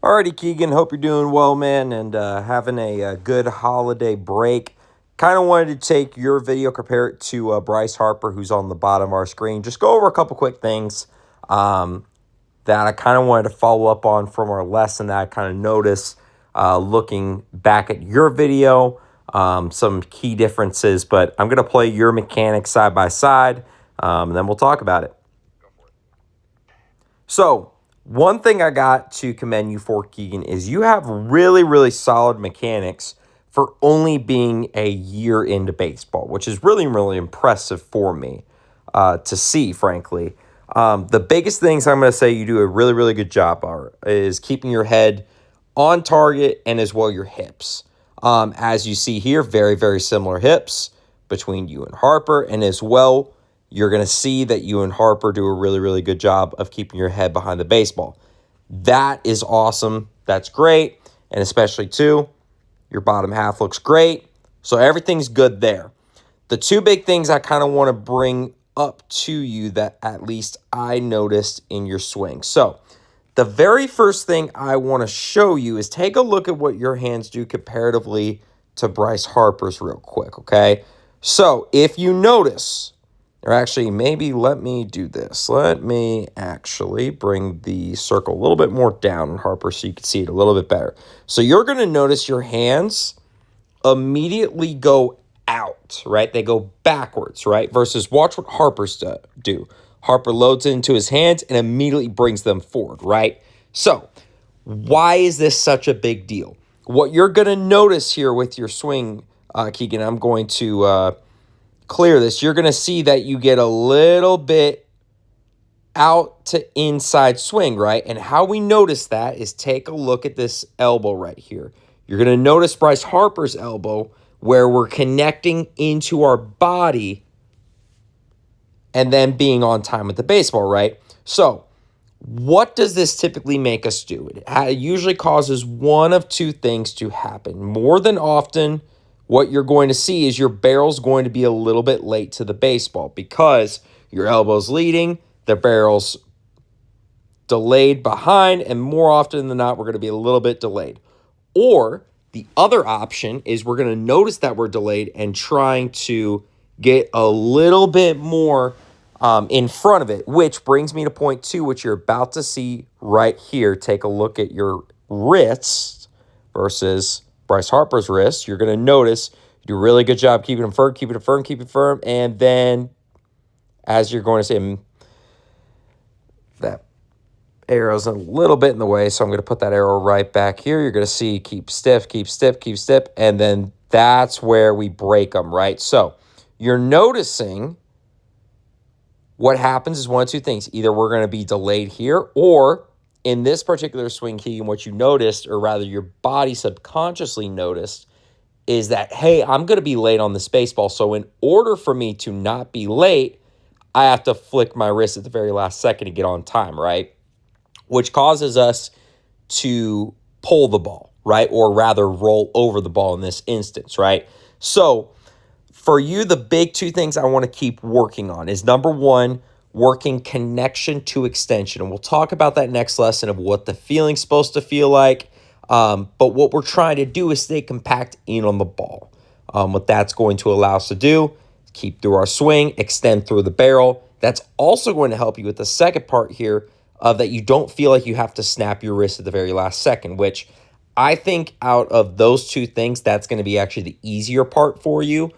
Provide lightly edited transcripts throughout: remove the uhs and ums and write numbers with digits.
Alrighty, Keegan. Hope you're doing well, man, and having a good holiday break. Kind of wanted to take your video, compare it to Bryce Harper, who's on the bottom of our screen. Just go over a couple quick things that I kind of wanted to follow up on from our lesson that I kind of noticed looking back at your video. Some key differences, but I'm going to play your mechanics side by side, and then we'll talk about it. So, one thing I got to commend you for, Keegan, is you have really, really solid mechanics for only being a year into baseball, which is really, really impressive for me to see, frankly. The biggest things I'm going to say you do a really, really good job is keeping your head on target and as well your hips. As you see here, very, very similar hips between you and Harper, and as well, you're going to see that you and Harper do a really, really good job of keeping your head behind the baseball. That is awesome. That's great. And especially, too, your bottom half looks great. So everything's good there. The two big things I kind of want to bring up to you that at least I noticed in your swing. So the very first thing I want to show you is take a look at what your hands do comparatively to Bryce Harper's real quick, okay? So if you notice, or actually maybe let me do this. Let me actually bring the circle a little bit more down on Harper so you can see it a little bit better. So you're going to notice your hands immediately go out, right? They go backwards, right? Versus watch what Harper's do. Harper loads it into his hands and immediately brings them forward, right? So why is this such a big deal? What you're going to notice here with your swing, Keegan, I'm going to clear this. You're going to see that you get a little bit out to inside swing, right? And how we notice that is take a look at this elbow right here. You're going to notice Bryce Harper's elbow where we're connecting into our body and then being on time with the baseball, right? So what does this typically make us do? It usually causes one of two things to happen. More than often, what you're going to see is your barrel's going to be a little bit late to the baseball because your elbow's leading, the barrel's delayed behind, and more often than not, we're going to be a little bit delayed. Or the other option is we're going to notice that we're delayed and trying to get a little bit more in front of it, which brings me to point two, which you're about to see right here. Take a look at your wrists versus Bryce Harper's wrist. You're going to notice you do a really good job keeping them firm, keeping it firm, keep it firm. And then as you're going to see, that arrow's a little bit in the way, so I'm going to put that arrow right back here. You're going to see keep stiff, keep stiff, keep stiff. And then that's where we break them, right? So you're noticing what happens is one of two things. Either we're going to be delayed here, or in this particular swing, Keegan, what you noticed, or rather your body subconsciously noticed, is that, hey, I'm going to be late on this baseball. So in order for me to not be late, I have to flick my wrist at the very last second to get on time, right? Which causes us to pull the ball, right? Or rather roll over the ball in this instance, right? So for you, the big two things I want to keep working on is number one, working connection to extension. And we'll talk about that next lesson of what the feeling's supposed to feel like. But what we're trying to do is stay compact in on the ball. What that's going to allow us to do, keep through our swing, extend through the barrel. That's also going to help you with the second part here of that you don't feel like you have to snap your wrist at the very last second, which I think out of those two things, that's going to be actually the easier part for you.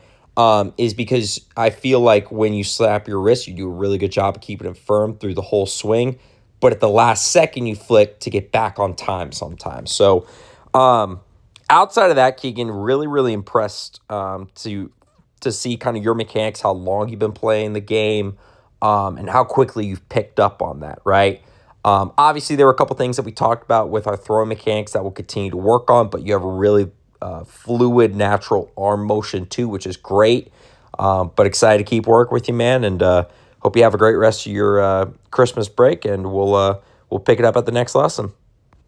Is because I feel like when you slap your wrist, you do a really good job of keeping it firm through the whole swing. But at the last second, you flick to get back on time sometimes. So outside of that, Keegan, really, really impressed to see kind of your mechanics, how long you've been playing the game, and how quickly you've picked up on that, right? Obviously, there were a couple things that we talked about with our throwing mechanics that we'll continue to work on, but you have a really fluid, natural arm motion too, which is great. But excited to keep working with you, man, and hope you have a great rest of your Christmas break, and we'll pick it up at the next lesson.